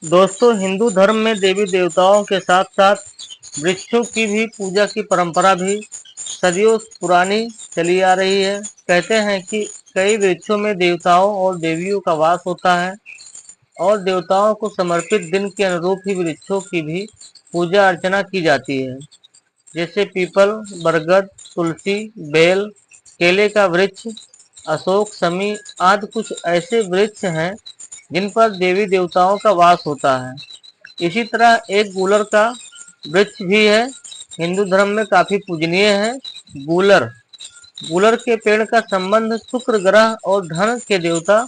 दोस्तों, हिंदू धर्म में देवी देवताओं के साथ साथ वृक्षों की भी पूजा की परंपरा भी सदियों पुरानी चली आ रही है। कहते हैं कि कई वृक्षों में देवताओं और देवियों का वास होता है और देवताओं को समर्पित दिन के अनुरूप ही वृक्षों की भी पूजा अर्चना की जाती है। जैसे पीपल, बरगद, तुलसी, बेल, केले का वृक्ष, अशोक, शमी आदि कुछ ऐसे वृक्ष हैं जिन पर देवी देवताओं का वास होता है। इसी तरह एक गूलर का वृक्ष भी है, हिंदू धर्म में काफी पूजनीय है। गूलर गूलर के पेड़ का संबंध शुक्र ग्रह और धन के देवता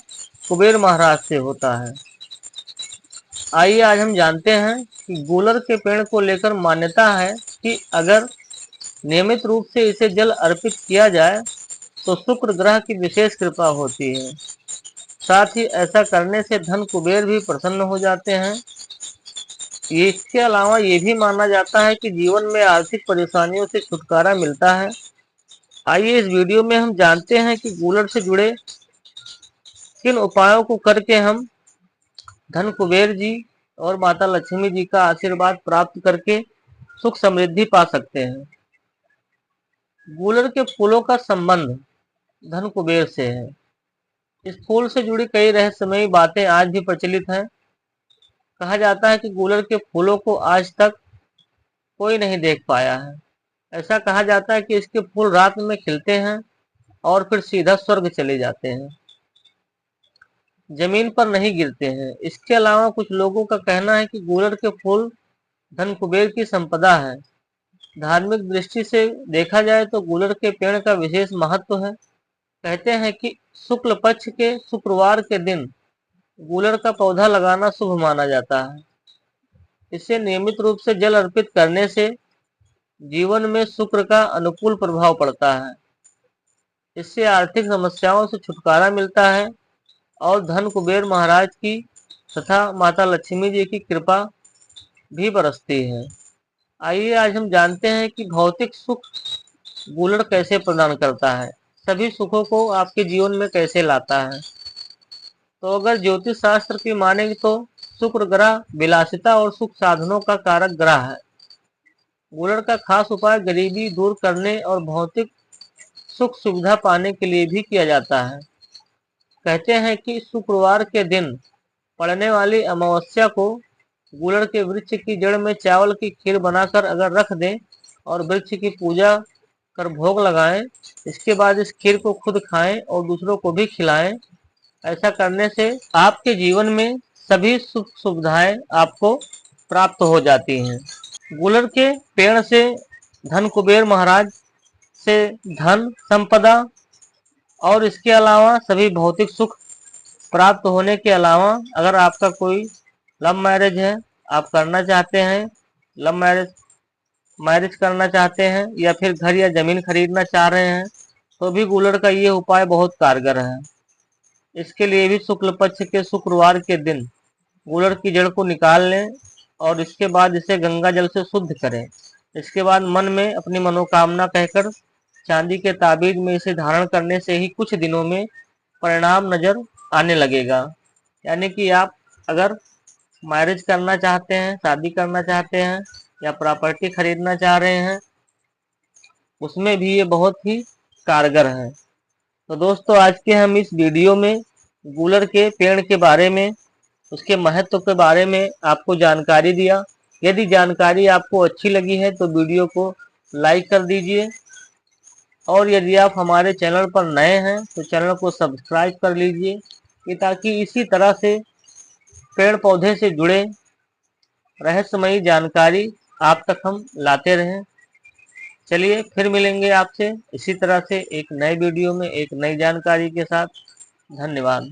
कुबेर महाराज से होता है। आइए आज हम जानते हैं कि गूलर के पेड़ को लेकर मान्यता है कि अगर नियमित रूप से इसे जल अर्पित किया जाए तो शुक्र ग्रह की विशेष कृपा होती है। साथ ही ऐसा करने से धन कुबेर भी प्रसन्न हो जाते हैं। इसके अलावा ये भी माना जाता है कि जीवन में आर्थिक परेशानियों से छुटकारा मिलता है। आइए इस वीडियो में हम जानते हैं कि गूलर से जुड़े किन उपायों को करके हम धन कुबेर जी और माता लक्ष्मी जी का आशीर्वाद प्राप्त करके सुख समृद्धि पा सकते हैं। गूलर के फूलों का संबंध धन कुबेर से है। इस फूल से जुड़ी कई रहस्यमयी बातें आज भी प्रचलित हैं। कहा जाता है कि गूलर के फूलों को आज तक कोई नहीं देख पाया है। ऐसा कहा जाता है कि इसके फूल रात में खिलते हैं और फिर सीधा स्वर्ग चले जाते हैं, जमीन पर नहीं गिरते हैं। इसके अलावा कुछ लोगों का कहना है कि गूलर के फूल धन कुबेर की संपदा है। धार्मिक दृष्टि से देखा जाए तो गूलर के पेड़ का विशेष महत्व है। कहते हैं कि शुक्ल पक्ष के शुक्रवार के दिन गूलर का पौधा लगाना शुभ माना जाता है। इसे नियमित रूप से जल अर्पित करने से जीवन में शुक्र का अनुकूल प्रभाव पड़ता है। इससे आर्थिक समस्याओं से छुटकारा मिलता है और धन कुबेर महाराज की तथा माता लक्ष्मी जी की कृपा भी बरसती है। आइए आज हम जानते हैं कि भौतिक सुख गूलर कैसे प्रदान करता है, सभी सुखों को आपके जीवन में कैसे लाता है। तो अगर ज्योतिष शास्त्र की माने तो शुक्र ग्रह विलासिता और सुख साधनों का कारक ग्रह है। गूलर का खास उपाय गरीबी दूर करने और भौतिक सुख सुविधा पाने के लिए भी किया जाता है। कहते हैं कि शुक्रवार के दिन पड़ने वाली अमावस्या को गूलर के वृक्ष की जड़ में चावल की खीर बनाकर अगर रख दें और वृक्ष की पूजा कर भोग लगाएं, इसके बाद इस खीर को खुद खाएं और दूसरों को भी खिलाएं। ऐसा करने से आपके जीवन में सभी सुख सुविधाएं आपको प्राप्त हो जाती हैं। गूलर के पेड़ से धन कुबेर महाराज से धन संपदा और इसके अलावा सभी भौतिक सुख प्राप्त होने के अलावा अगर आपका कोई लव मैरिज है, आप करना चाहते हैं, लव मैरिज करना चाहते हैं या फिर घर या जमीन खरीदना चाह रहे हैं, तो भी गूलर का ये उपाय बहुत कारगर है। इसके लिए भी शुक्ल पक्ष के शुक्रवार के दिन गूलर की जड़ को निकाल लें और इसके बाद इसे गंगा जल से शुद्ध करें। इसके बाद मन में अपनी मनोकामना कहकर चांदी के ताबीज में इसे धारण करने से ही कुछ दिनों में परिणाम नजर आने लगेगा। यानी कि आप अगर मैरिज करना चाहते हैं, शादी करना चाहते हैं या प्रॉपर्टी खरीदना चाह रहे हैं, उसमें भी ये बहुत ही कारगर है। तो दोस्तों, आज के हम इस वीडियो में गूलर के पेड़ के बारे में, उसके महत्व के बारे में आपको जानकारी दिया। यदि जानकारी आपको अच्छी लगी है तो वीडियो को लाइक कर दीजिए और यदि आप हमारे चैनल पर नए हैं तो चैनल को सब्सक्राइब कर लीजिए कि ताकि इसी तरह से पेड़ पौधे से जुड़े रहस्यमयी जानकारी आप तक हम लाते रहें। चलिए फिर मिलेंगे आपसे इसी तरह से एक नए वीडियो में एक नई जानकारी के साथ। धन्यवाद।